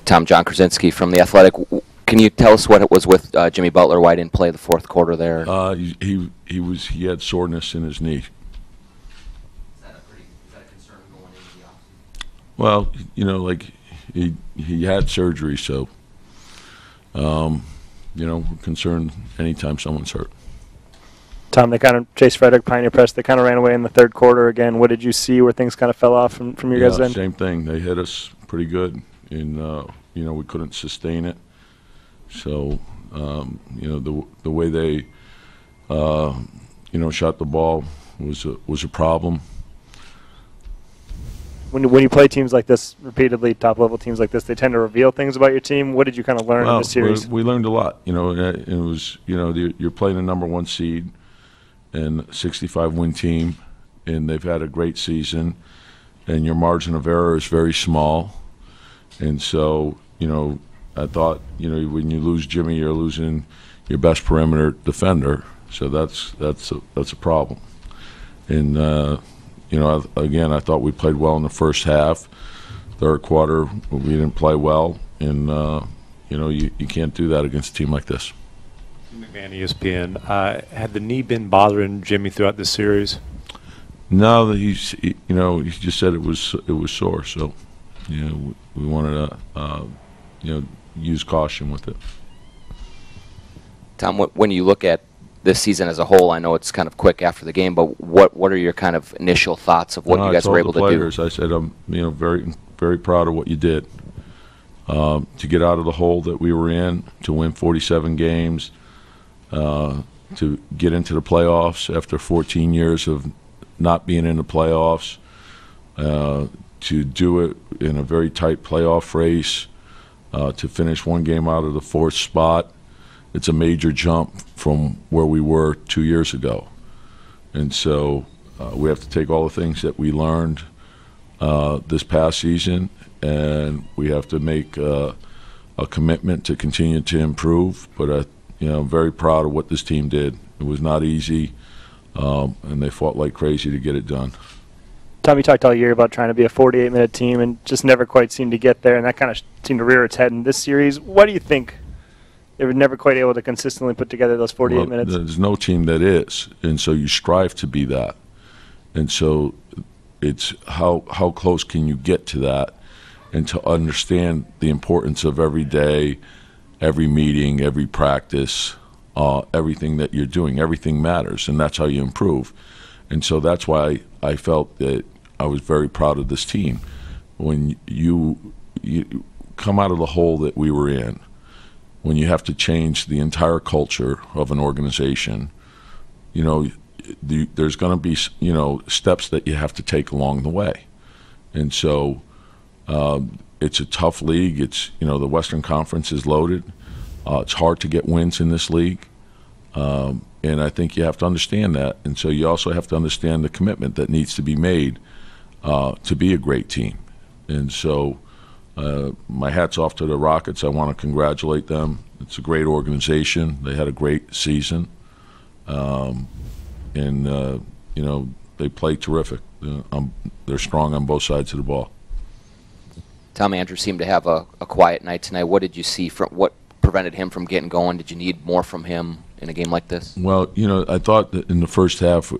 John Krasinski from The Athletic. Can you tell us what it was with Jimmy Butler? Why he didn't play the fourth quarter there? He had soreness in his knee. Is that a concern going into the offseason? Well, like he had surgery, so we're concerned anytime someone's hurt. Tom, they kind of, Chase Frederick, Pioneer Press, they kind of ran away in the third quarter again. What did you see where things kind of fell off from your guys' end? Same thing. They hit us pretty good, and we couldn't sustain it. So the way they shot the ball was a problem. When you play teams like this repeatedly, top-level teams like this, they tend to reveal things about your team. What did you kind of learn in the series? We learned a lot. It was you're playing a #1 seed and 65-win team, and they've had a great season, and your margin of error is very small. And so, I thought, when you lose Jimmy, you're losing your best perimeter defender. So that's a problem. And again, I thought we played well in the first half. Third quarter, we didn't play well, and you can't do that against a team like this. McMahon, ESPN. Had the knee been bothering Jimmy throughout the series? No, he just said it was sore. So, we wanted to use caution with it. Tom, when you look at this season as a whole, I know it's kind of quick after the game, but what are your kind of initial thoughts of what you guys were able to do? I said I'm very very proud of what you did to get out of the hole that we were in, to win 47 games, to get into the playoffs after 14 years of not being in the playoffs, to do it in a very tight playoff race, to finish one game out of the 4th spot. It's a major jump from where we were 2 years ago. And so we have to take all the things that we learned this past season, and we have to make a commitment to continue to improve. But I'm very proud of what this team did. It was not easy, and they fought like crazy to get it done. Tom, you talked all year about trying to be a 48-minute team and just never quite seemed to get there, and that kind of seemed to rear its head in this series. What do you think? They were never quite able to consistently put together those 48 minutes. There's no team that is, and so you strive to be that. And so it's how close can you get to that, and to understand the importance of every day, every meeting, every practice, everything that you're doing. Everything matters, and that's how you improve. And so that's why I felt that I was very proud of this team. When you come out of the hole that we were in, when you have to change the entire culture of an organization, there's going to be steps that you have to take along the way. And so it's a tough league. It's the Western Conference is loaded. It's hard to get wins in this league, and I think you have to understand that. And so you also have to understand the commitment that needs to be made to be a great team. And so my hat's off to the Rockets. I want to congratulate them. It's a great organization. They had a great season, and they play terrific. They're strong on both sides of the ball. Tom, Andrew seemed to have a quiet night tonight. What did you see from what prevented him from getting going? Did you need more from him in a game like this? Well, I thought that in the first half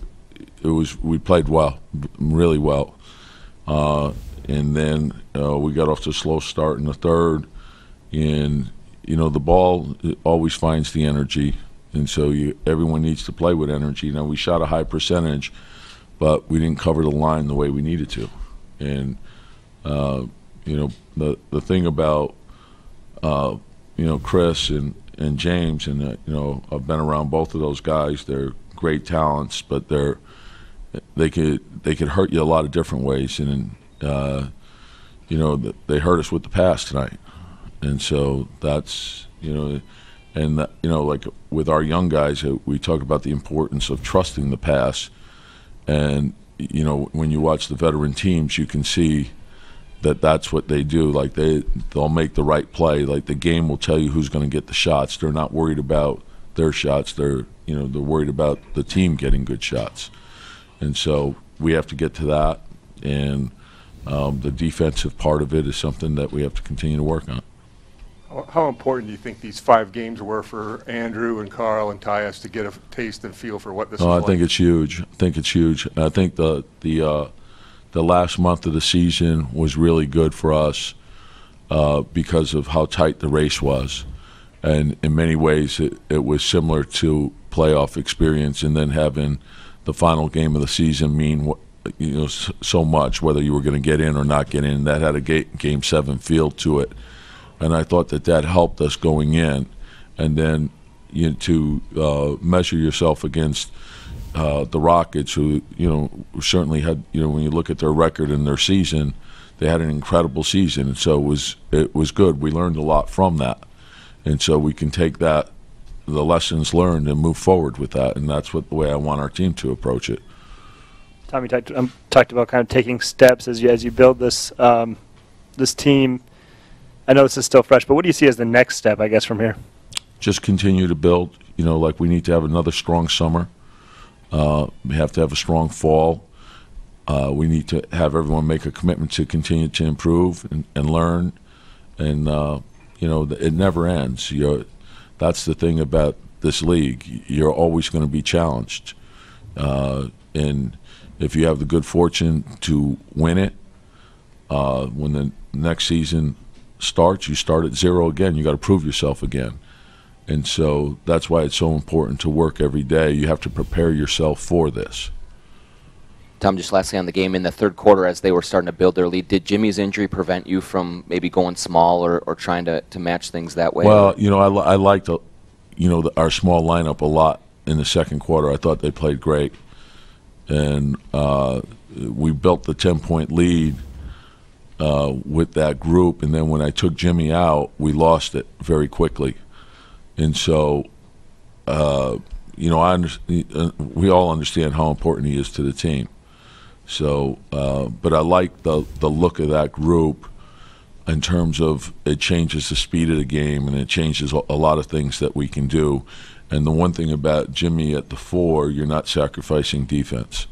we played well, really well. And then we got off to a slow start in the third, and the ball always finds the energy, and so everyone needs to play with energy. Now we shot a high percentage, but we didn't cover the line the way we needed to. And the thing about Chris and James, and I've been around both of those guys. They're great talents, but they could hurt you a lot of different ways, and they hurt us with the pass tonight. And so that's like with our young guys, we talk about the importance of trusting the pass. And when you watch the veteran teams, you can see that that's what they do. Like they'll make the right play. Like the game will tell you who's going to get the shots. They're not worried about their shots. They're worried about the team getting good shots. And so we have to get to that. And the defensive part of it is something that we have to continue to work on. How important do you think these 5 games were for Andrew and Carl and Tyus to get a taste and feel for what this is like? I think it's huge. I think it's huge. I think the last month of the season was really good for us because of how tight the race was. And in many ways, it was similar to playoff experience, and then having the final game of the season mean so much, whether you were going to get in or not get in. That had a game 7 feel to it. And I thought that helped us going in. And then to measure yourself against the Rockets, who certainly had, when you look at their record and their season, they had an incredible season, and so it was good. We learned a lot from that, and so we can take the lessons learned and move forward with that, and that's the way I want our team to approach it. Tommy talked about kind of taking steps as you build this this team. I know this is still fresh, but what do you see as the next step, I guess, from here? Just continue to build. Like we need to have another strong summer. We have to have a strong fall. We need to have everyone make a commitment to continue to improve and learn. And, it never ends. That's the thing about this league. You're always going to be challenged. And if you have the good fortune to win it, when the next season starts, you start at 0 again. You got to prove yourself again. And so that's why it's so important to work every day. You have to prepare yourself for this. Tom, just lastly on the game, in the third quarter as they were starting to build their lead, did Jimmy's injury prevent you from maybe going small or trying to match things that way? Well, I liked our small lineup a lot in the second quarter. I thought they played great. And we built the 10-point lead with that group, and then when I took Jimmy out, we lost it very quickly. And so, we all understand how important he is to the team. So, but I like the look of that group in terms of it changes the speed of the game, and it changes a lot of things that we can do. And the one thing about Jimmy at the 4, you're not sacrificing defense.